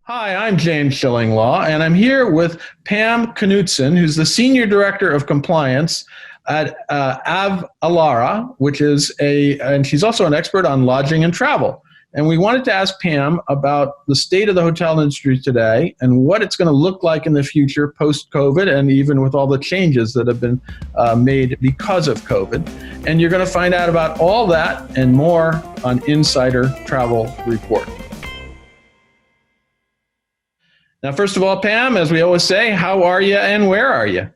Hi, I'm James Schillinglaw, and I'm here with Pam Knutson, who's the Senior Director of Compliance at Avalara, and she's also an expert on lodging and travel. And we wanted to ask Pam about the state of the hotel industry today and what it's going to look like in the future post-COVID, and even with all the changes that have been made because of COVID. And you're going to find out about all that and more on Insider Travel Report. Now, first of all, Pam, as we always say, how are you and where are you?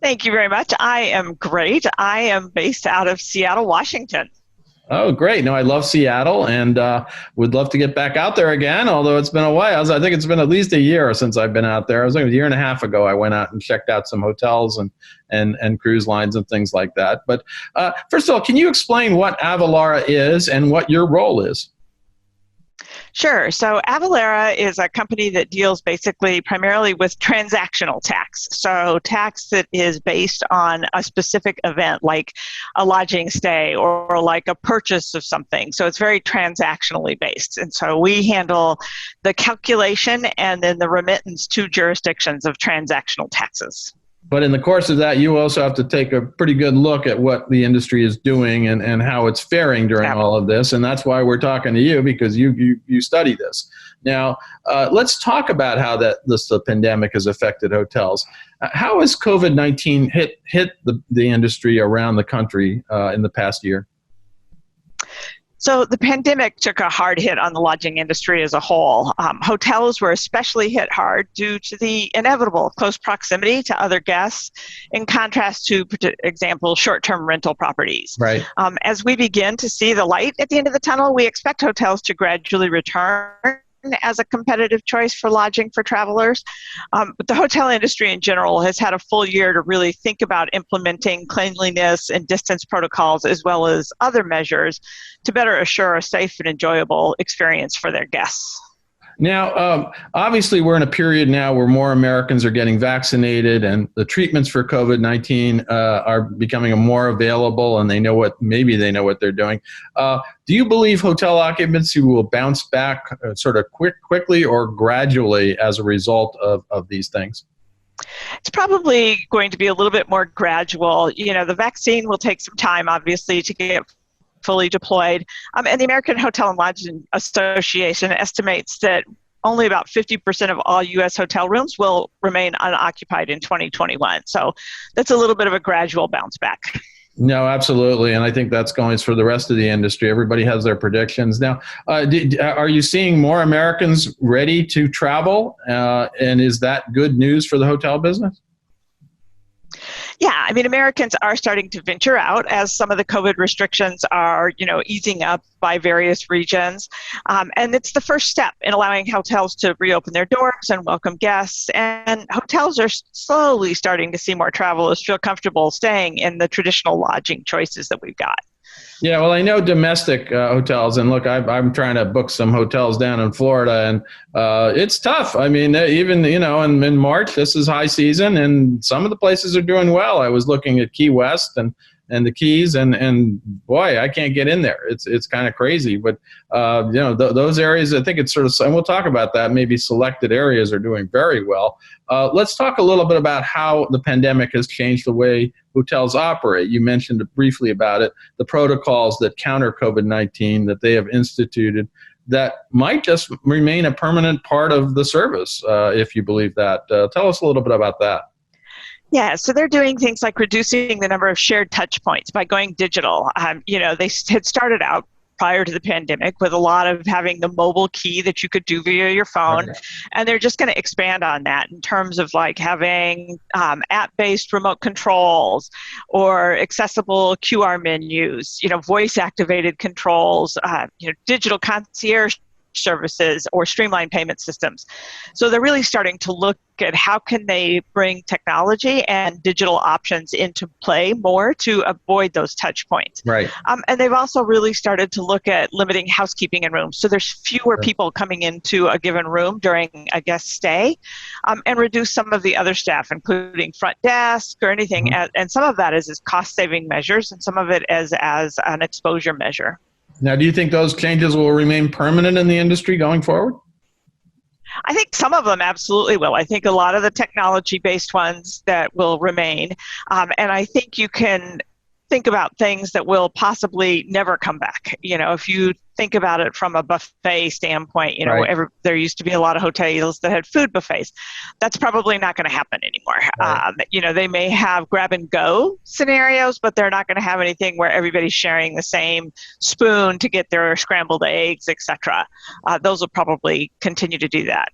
Thank you very much. I am great. I am based out of Seattle, Washington. Oh, great. No, I love Seattle and would love to get back out there again, although it's been a while. I think it's been at least a year since I've been out there. I was like a year and a half ago, I went out and checked out some hotels and cruise lines and things like that. But first of all, can you explain what Avalara is and what your role is? Sure. So Avalara is a company that deals basically primarily with transactional tax. So tax that is based on a specific event like a lodging stay or like a purchase of something. So it's very transactionally based. And so we handle the calculation and then the remittance to jurisdictions of transactional taxes. But in the course of that, you also have to take a pretty good look at what the industry is doing and how it's faring during all of this. And that's why we're talking to you, because you study this. Now, let's talk about how the pandemic has affected hotels. How has COVID-19 hit the industry around the country in the past year? So the pandemic took a hard hit on the lodging industry as a whole. Hotels were especially hit hard due to the inevitable close proximity to other guests, in contrast to, for example, short-term rental properties. Right. As we begin to see the light at the end of the tunnel, we expect hotels to gradually return as a competitive choice for lodging for travelers. But the hotel industry in general has had a full year to really think about implementing cleanliness and distance protocols as well as other measures to better assure a safe and enjoyable experience for their guests. Now, obviously, we're in a period now where more Americans are getting vaccinated and the treatments for COVID-19 are becoming more available, and maybe they know what they're doing. Do you believe hotel occupancy will bounce back sort of quickly or gradually as a result of these things? It's probably going to be a little bit more gradual. The vaccine will take some time, obviously, to get fully deployed. And the American Hotel and Lodging Association estimates that only about 50% of all U.S. hotel rooms will remain unoccupied in 2021. So that's a little bit of a gradual bounce back. No, absolutely. And I think that's going for the rest of the industry. Everybody has their predictions. Now, are you seeing more Americans ready to travel? And is that good news for the hotel business? Yeah, Americans are starting to venture out as some of the COVID restrictions are, easing up by various regions. And it's the first step in allowing hotels to reopen their doors and welcome guests. And hotels are slowly starting to see more travelers feel comfortable staying in the traditional lodging choices that we've got. Yeah, well, I know domestic hotels, and look, I'm trying to book some hotels down in Florida, and it's tough. Even in March, this is high season, and some of the places are doing well. I was looking at Key West and the Keys, and boy, I can't get in there. It's kind of crazy, but those areas, I think it's sort of, and we'll talk about that. Maybe selected areas are doing very well. Let's talk a little bit about how the pandemic has changed the way hotels operate. You mentioned briefly about it, the protocols that counter COVID-19 that they have instituted that might just remain a permanent part of the service, if you believe that. Tell us a little bit about that. Yeah, so they're doing things like reducing the number of shared touch points by going digital. They had started out prior to the pandemic with a lot of having the mobile key that you could do via your phone. Okay. And they're just going to expand on that in terms of like having app-based remote controls or accessible QR menus, voice-activated controls, digital concierge services or streamlined payment systems. So they're really starting to look at how can they bring technology and digital options into play more to avoid those touch points. Right. And they've also really started to look at limiting housekeeping in rooms. So there's fewer people coming into a given room during a guest stay, and reduce some of the other staff, including front desk or anything. Mm-hmm. And some of that is as cost-saving measures, and some of it as an exposure measure. Now, do you think those changes will remain permanent in the industry going forward? I think some of them absolutely will. I think a lot of the technology-based ones that will remain. And I think you can think about things that will possibly never come back. If you think about it from a buffet standpoint, Right. there used to be a lot of hotels that had food buffets. That's probably not going to happen anymore. Right. They may have grab and go scenarios, but they're not going to have anything where everybody's sharing the same spoon to get their scrambled eggs, etc. Those will probably continue to do that,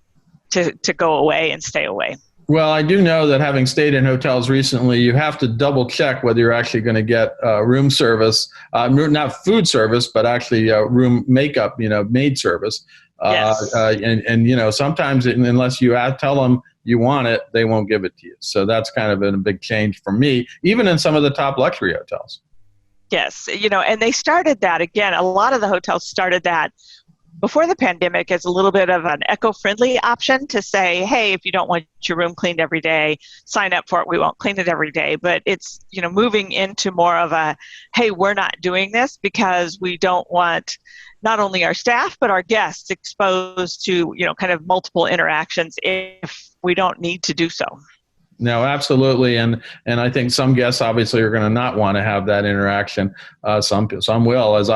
to go away and stay away. Well, I do know that having stayed in hotels recently, you have to double check whether you're actually going to get room service, not food service, but actually room makeup, maid service. Yes. And sometimes unless you tell them you want it, they won't give it to you. So that's kind of been a big change for me, even in some of the top luxury hotels. Yes. And they started that again. A lot of the hotels started that before the pandemic as a little bit of an eco-friendly option to say, hey, if you don't want your room cleaned every day, sign up for it. We won't clean it every day. But it's, moving into more of a, hey, we're not doing this because we don't want not only our staff, but our guests exposed to, kind of multiple interactions if we don't need to do so. No, absolutely, and I think some guests obviously are going to not want to have that interaction. Some will, as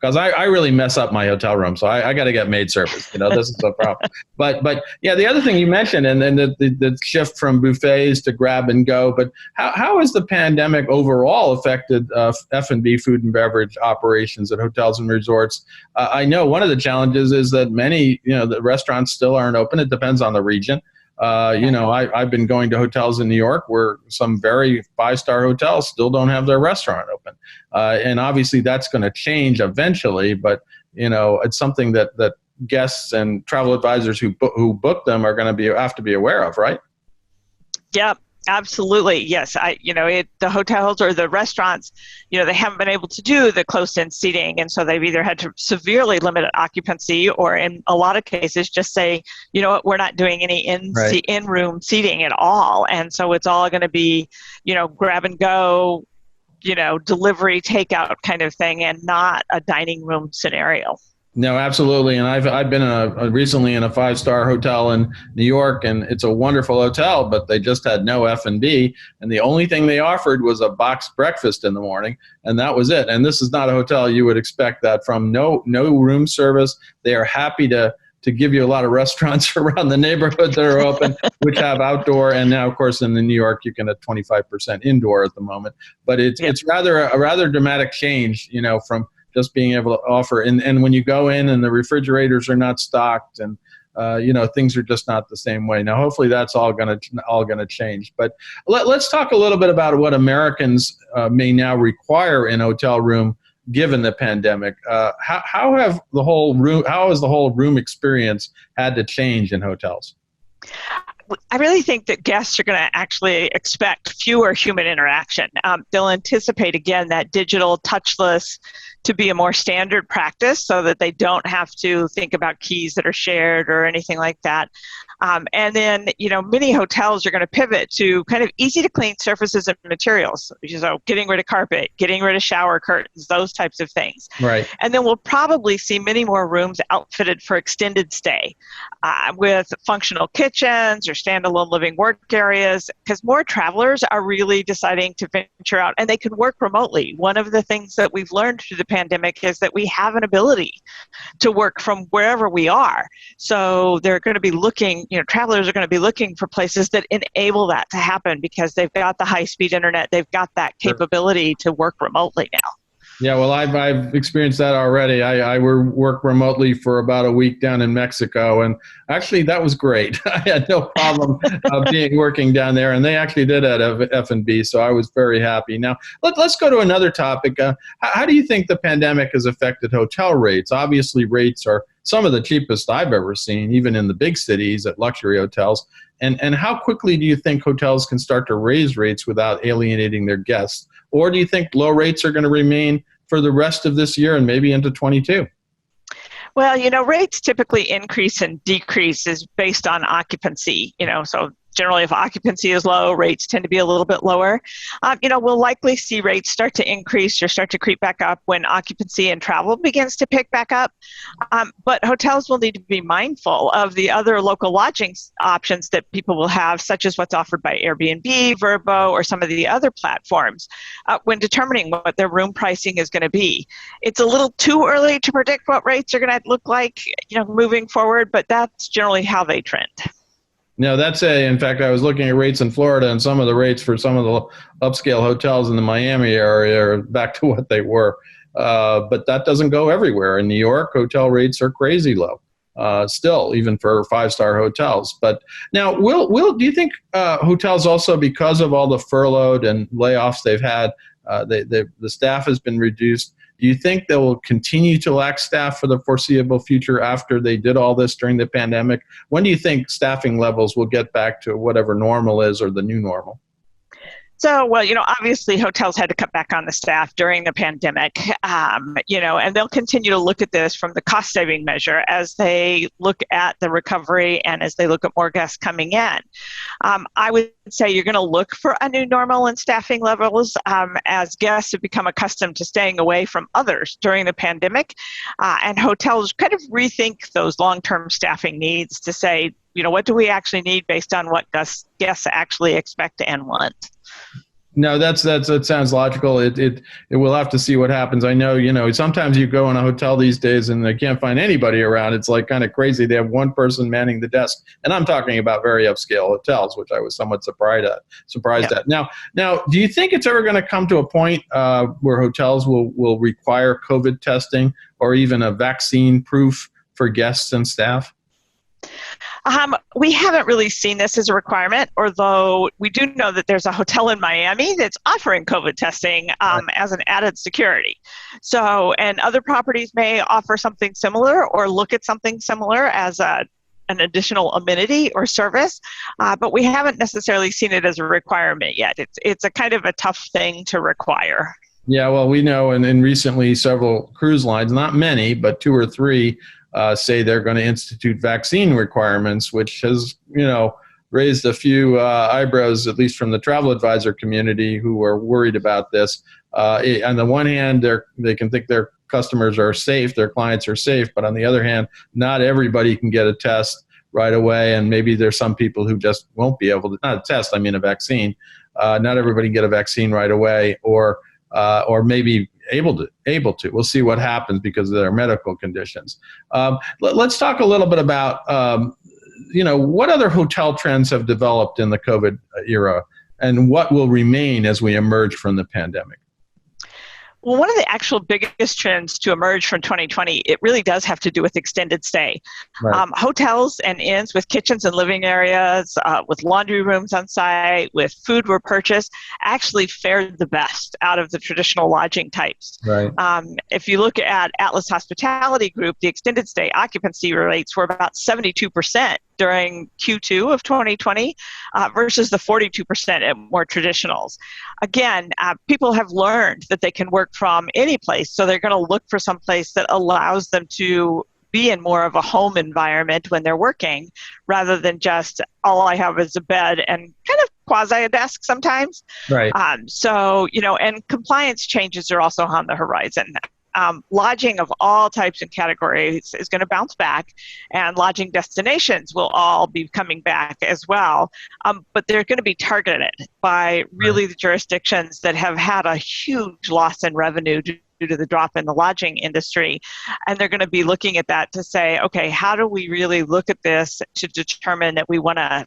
because I really mess up my hotel room, so I got to get maid service. This is the problem. But yeah, the other thing you mentioned, and then the shift from buffets to grab and go. But how has the pandemic overall affected F&B, food and beverage operations at hotels and resorts? I know one of the challenges is that many, the restaurants still aren't open. It depends on the region. I've been going to hotels in New York where some very 5-star hotels still don't have their restaurant open. And obviously that's going to change eventually, but it's something that guests and travel advisors who book them are going to have to be aware of, right? Yep. Absolutely. Yes. The hotels or the restaurants, they haven't been able to do the close-in seating. And so they've either had to severely limit occupancy or in a lot of cases just say, we're not doing any in-room seating at all. And so it's all going to be, grab and go, delivery, takeout kind of thing and not a dining room scenario. No, absolutely. And I've been recently in a 5-star hotel in New York, and it's a wonderful hotel, but they just had no F&B, and the only thing they offered was a boxed breakfast in the morning, and that was it. And this is not a hotel you would expect that from. No room service. They are happy to give you a lot of restaurants around the neighborhood that are open, which have outdoor, and now, of course, in New York, you can have 25% indoor at the moment. But it's rather a rather dramatic change, from just being able to offer. And when you go in and the refrigerators are not stocked and, things are just not the same way. Now, hopefully that's all going to change. But let's talk a little bit about what Americans may now require in a hotel room given the pandemic. How has the whole room experience had to change in hotels? I really think that guests are going to actually expect fewer human interaction. They'll anticipate, again, that digital touchless to be a more standard practice so that they don't have to think about keys that are shared or anything like that. And then, many hotels are going to pivot to kind of easy to clean surfaces and materials. So getting rid of carpet, getting rid of shower curtains, those types of things. Right. And then we'll probably see many more rooms outfitted for extended stay with functional kitchens or standalone living work areas, because more travelers are really deciding to venture out and they can work remotely. One of the things that we've learned through the pandemic is that we have an ability to work from wherever we are. So they're going to be looking, travelers are going to be looking for places that enable that to happen because they've got the high-speed internet, they've got that capability to work remotely now. Yeah, well, I've experienced that already. I worked remotely for about a week down in Mexico, and actually that was great. I had no problem working down there, and they actually did have F&B, so I was very happy. Now, let's go to another topic. How do you think the pandemic has affected hotel rates? Obviously, rates are some of the cheapest I've ever seen, even in the big cities at luxury hotels. And how quickly do you think hotels can start to raise rates without alienating their guests? Or do you think low rates are going to remain for the rest of this year and maybe into 22? Well, rates typically increase and decrease is based on occupancy, so Generally, if occupancy is low, rates tend to be a little bit lower. We'll likely see rates start to increase or start to creep back up when occupancy and travel begins to pick back up. But hotels will need to be mindful of the other local lodging options that people will have, such as what's offered by Airbnb, Vrbo, or some of the other platforms, when determining what their room pricing is going to be. It's a little too early to predict what rates are going to look like, moving forward, but that's generally how they trend. No, in fact, I was looking at rates in Florida, and some of the rates for some of the upscale hotels in the Miami area are back to what they were. But that doesn't go everywhere. In New York, hotel rates are crazy low, still, even for 5-star hotels. But now, do you think hotels also, because of all the furloughed and layoffs they've had, the staff has been reduced? Do you think they will continue to lack staff for the foreseeable future after they did all this during the pandemic? When do you think staffing levels will get back to whatever normal is, or the new normal? So, well, obviously hotels had to cut back on the staff during the pandemic, and they'll continue to look at this from the cost saving measure as they look at the recovery and as they look at more guests coming in. I would say you're going to look for a new normal in staffing levels as guests have become accustomed to staying away from others during the pandemic, and hotels kind of rethink those long-term staffing needs to say, what do we actually need based on what guests actually expect and want. No, that sounds logical. It we'll have to see what happens. I know, sometimes you go in a hotel these days and they can't find anybody around. It's like kind of crazy. They have one person manning the desk, and I'm talking about very upscale hotels, which I was somewhat surprised at. Now, do you think it's ever going to come to a point where hotels will require COVID testing or even a vaccine proof for guests and staff? We haven't really seen this as a requirement, although we do know that there's a hotel in Miami that's offering COVID testing as an added security. So, and other properties may offer something similar or look at something similar as an additional amenity or service, but we haven't necessarily seen it as a requirement yet. It's a kind of a tough thing to require. Yeah, well, we know, and recently several cruise lines, not many, but 2 or 3, say they're going to institute vaccine requirements, which has, raised a few eyebrows, at least from the travel advisor community, who are worried about this. On the one hand, they can think their customers are safe, their clients are safe, but on the other hand, not everybody can get a test right away, and maybe there's some people who just won't be able to, not a test, I mean a vaccine. Not everybody can get a vaccine right away, or maybe able to. We'll see what happens because of their medical conditions. Let's talk a little bit about, what other hotel trends have developed in the COVID era, and what will remain as we emerge from the pandemic. Well, one of the actual biggest trends to emerge from 2020, it really does have to do with extended stay. Right. Hotels and inns with kitchens and living areas, with laundry rooms on site, with food were purchased, actually fared the best out of the traditional lodging types. Right. If you look at Atlas Hospitality Group, the extended stay occupancy rates were about 72% during Q2 of 2020 versus the 42% at more traditionals. Again, people have learned that they can work from any place, so they're going to look for some place that allows them to be in more of a home environment when they're working, rather than just all I have is a bed and kind of quasi a desk sometimes. Right. And compliance changes are also on the horizon. Lodging of all types and categories is going to bounce back, and lodging destinations will all be coming back as well. But they're going to be targeted by really the jurisdictions that have had a huge loss in revenue due to the drop in the lodging industry. And they're going to be looking at that to say, okay, how do we really look at this to determine that we want to,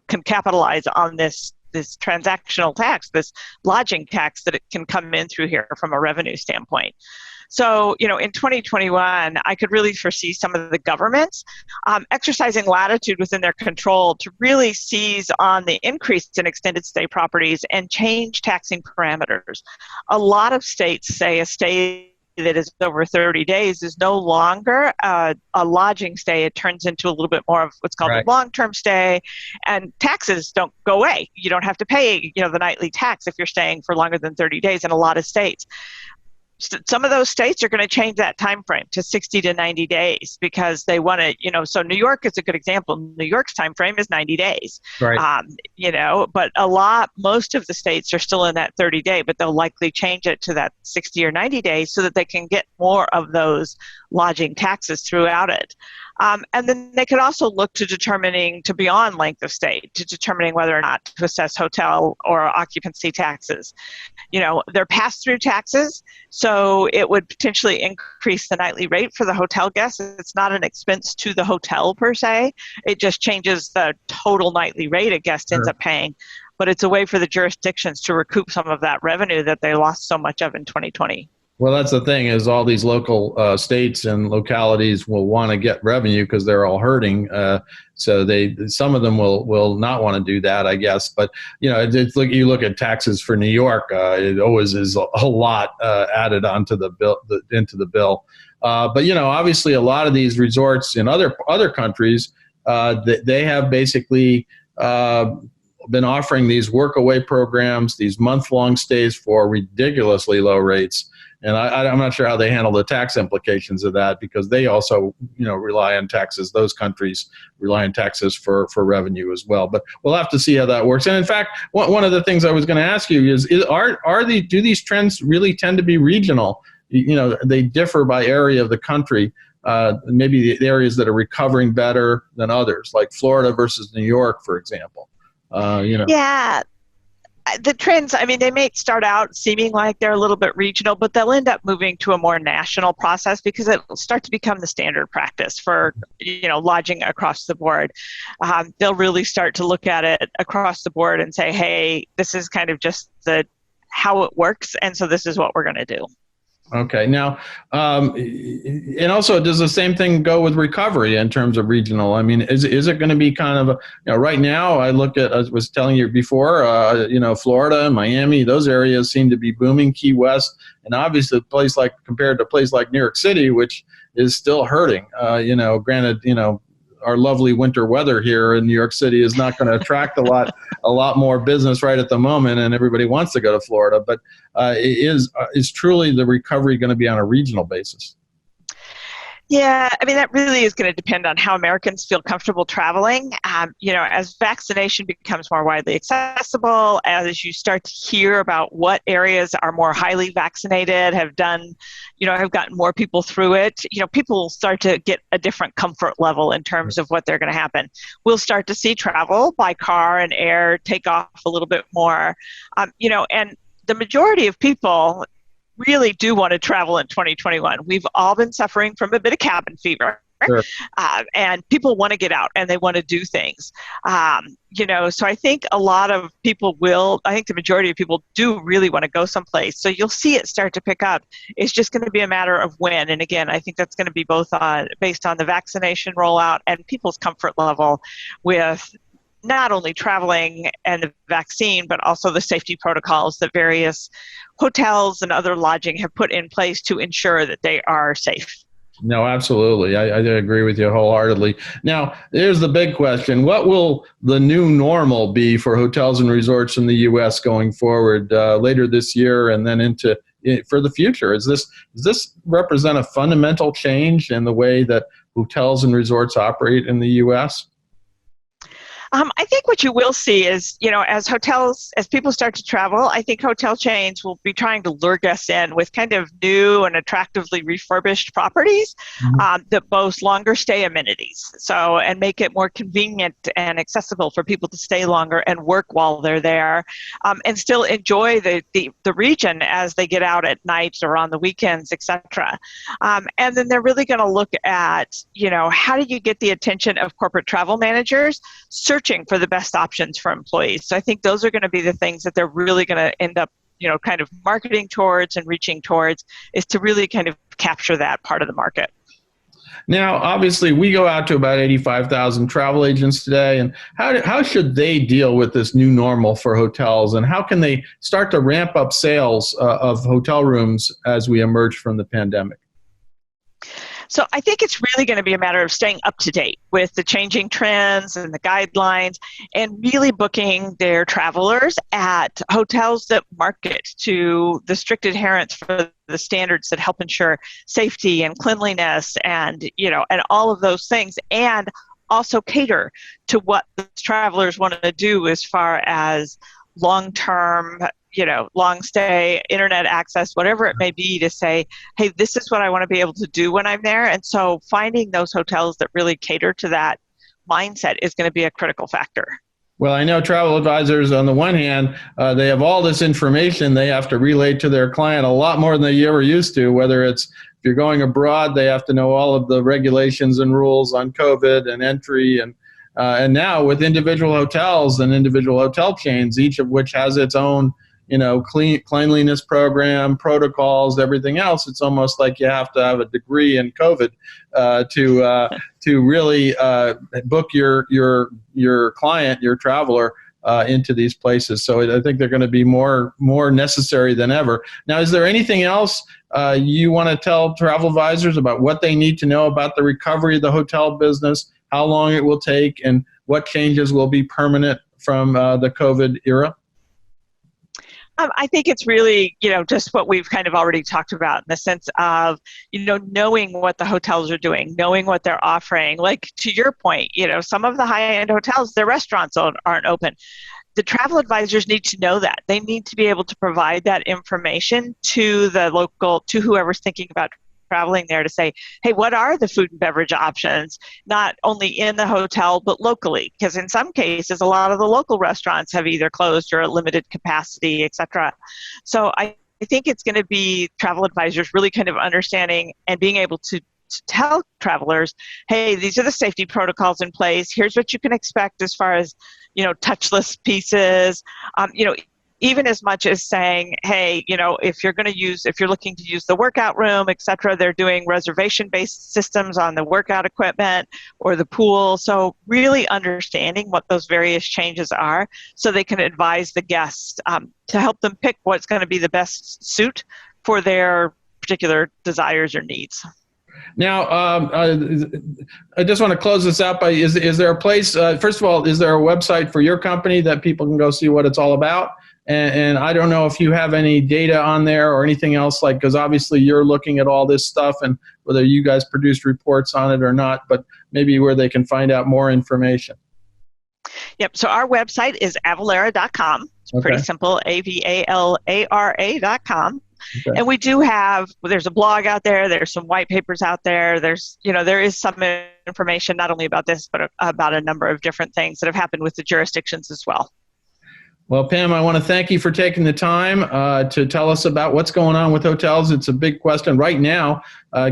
can capitalize on this transactional tax, this lodging tax that it can come in through here from a revenue standpoint. So, in 2021, I could really foresee some of the governments exercising latitude within their control to really seize on the increase in extended stay properties and change taxing parameters. A lot of states say a stay that is over 30 days is no longer a lodging stay. It turns into a little bit more of what's called a long-term stay, and taxes don't go away. You don't have to pay, the nightly tax if you're staying for longer than 30 days in a lot of states. some of those states are going to change that time frame to 60 to 90 days because they want to, so New York is a good example. New York's time frame is 90 days. Right. But most of the states are still in that 30-day, but they'll likely change it to that 60 or 90 days so that they can get more of those lodging taxes throughout it. And then they could also look to determining to beyond length of stay, to determining whether or not to assess hotel or occupancy taxes. They're pass-through taxes, so it would potentially increase the nightly rate for the hotel guests. It's not an expense to the hotel per se. It just changes the total nightly rate a guest ends up paying. But it's a way for the jurisdictions to recoup some of that revenue that they lost so much of in 2020. Well, that's the thing is all these local states and localities will want to get revenue because they're all hurting. So some of them will not want to do that, I guess. But you look at taxes for New York, it always is a lot added onto the bill into the bill. But obviously, a lot of these resorts in other countries, they have basically been offering these work-away programs, these month-long stays for ridiculously low rates. And I'm not sure how they handle the tax implications of that because they also, rely on taxes. Those countries rely on taxes for revenue as well. But we'll have to see how that works. And in fact, one of the things I was going to ask you is do these trends really tend to be regional? They differ by area of the country. Maybe the areas that are recovering better than others, like Florida versus New York, for example. Yeah. The trends, they may start out seeming like they're a little bit regional, but they'll end up moving to a more national process because it'll start to become the standard practice for, lodging across the board. They'll really start to look at it across the board and say, hey, this is kind of just how it works, and so this is what we're going to do. Okay. Now, and also, does the same thing go with recovery in terms of regional? Is it going to be kind of right now? I was telling you before, Florida and Miami, those areas seem to be booming. Key West, and obviously, compared to a place like New York City, which is still hurting. Granted, our lovely winter weather here in New York City is not going to attract a lot more business right at the moment, and everybody wants to go to Florida. But is truly the recovery going to be on a regional basis? Yeah, that really is going to depend on how Americans feel comfortable traveling. As vaccination becomes more widely accessible, as you start to hear about what areas are more highly vaccinated, have gotten more people through it, people start to get a different comfort level in terms of what they're going to happen. We'll start to see travel by car and air take off a little bit more, and the majority of people really do want to travel in 2021. We've all been suffering from a bit of cabin fever. Sure. And people want to get out and they want to do things. So I think a lot of people I think the majority of people do really want to go someplace. So you'll see it start to pick up. It's just going to be a matter of when. And again, I think that's going to be both based on the vaccination rollout and people's comfort level with not only traveling and the vaccine, but also the safety protocols that various hotels and other lodging have put in place to ensure that they are safe. No, absolutely. I agree with you wholeheartedly. Now, here's the big question. What will the new normal be for hotels and resorts in the U.S. going forward later this year and then for the future? Does this represent a fundamental change in the way that hotels and resorts operate in the U.S.? I think what you will see is, as people start to travel, I think hotel chains will be trying to lure guests in with kind of new and attractively refurbished properties that boast longer stay amenities. And make it more convenient and accessible for people to stay longer and work while they're there, and still enjoy the region as they get out at night or on the weekends, etc. And then they're really going to look at, how do you get the attention of corporate travel managers searching for the best options for employees. So I think those are going to be the things that they're really going to end up, kind of marketing towards and reaching towards, is to really kind of capture that part of the market. Now, obviously, we go out to about 85,000 travel agents today. And how should they deal with this new normal for hotels? And how can they start to ramp up sales of hotel rooms as we emerge from the pandemic? So I think it's really going to be a matter of staying up to date with the changing trends and the guidelines, and really booking their travelers at hotels that market to the strict adherence for the standards that help ensure safety and cleanliness and, and all of those things, and also cater to what the travelers want to do as far as long-term, long stay, internet access, whatever it may be, to say, hey, this is what I want to be able to do when I'm there. And so finding those hotels that really cater to that mindset is going to be a critical factor. Well, I know travel advisors, on the one hand, they have all this information they have to relate to their client a lot more than they ever used to, whether it's if you're going abroad, they have to know all of the regulations and rules on COVID and entry, and now with individual hotels and individual hotel chains, each of which has its own, cleanliness program, protocols, everything else. It's almost like you have to have a degree in COVID to really book your client, your traveler, into these places. So I think they're going to be more necessary than ever. Now, is there anything else you want to tell travel advisors about what they need to know about the recovery of the hotel business, how long it will take, and what changes will be permanent from the COVID era? I think it's really, just what we've kind of already talked about, in the sense of, knowing what the hotels are doing, knowing what they're offering. Like, to your point, some of the high-end hotels, their restaurants aren't open. The travel advisors need to know that. They need to be able to provide that information to to whoever's thinking about traveling there, to say, hey, what are the food and beverage options, not only in the hotel, but locally? Because in some cases, a lot of the local restaurants have either closed or at limited capacity, et cetera. So I think it's going to be travel advisors really kind of understanding and being able to tell travelers, hey, these are the safety protocols in place. Here's what you can expect as far as, touchless pieces, even as much as saying, hey, if you're looking to use the workout room, et cetera, they're doing reservation-based systems on the workout equipment or the pool. So really understanding what those various changes are, so they can advise the guests to help them pick what's going to be the best suit for their particular desires or needs. Now, I just want to close this out by, is there a place, first of all, is there a website for your company that people can go see what it's all about? And I don't know if you have any data on there or anything else, because obviously you're looking at all this stuff, and whether you guys produced reports on it or not, but maybe where they can find out more information. Yep. So our website is avalara.com. It's pretty simple, avalara.com. Okay. And we do there's a blog out there, there's some white papers out there, there is some information not only about this, but about a number of different things that have happened with the jurisdictions as well. Well, Pam, I want to thank you for taking the time to tell us about what's going on with hotels. It's a big question right now,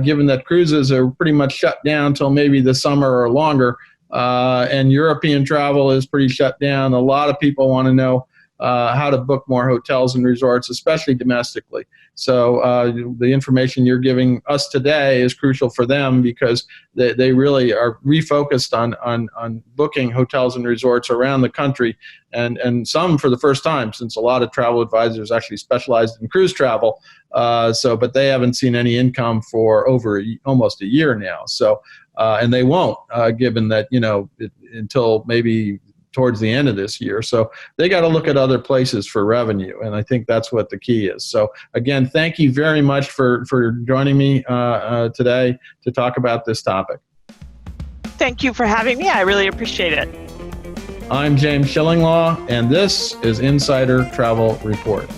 given that cruises are pretty much shut down until maybe the summer or longer, and European travel is pretty shut down. A lot of people want to know how to book more hotels and resorts, especially domestically. So the information you're giving us today is crucial for them, because they really are refocused on booking hotels and resorts around the country, and some for the first time, since a lot of travel advisors actually specialized in cruise travel. But they haven't seen any income for over almost a year now. So and they won't, given that until maybe towards the end of this year. So they got to look at other places for revenue. And I think that's what the key is. So again, thank you very much for joining me today to talk about this topic. Thank you for having me. I really appreciate it. I'm James Shillinglaw, and this is Insider Travel Report.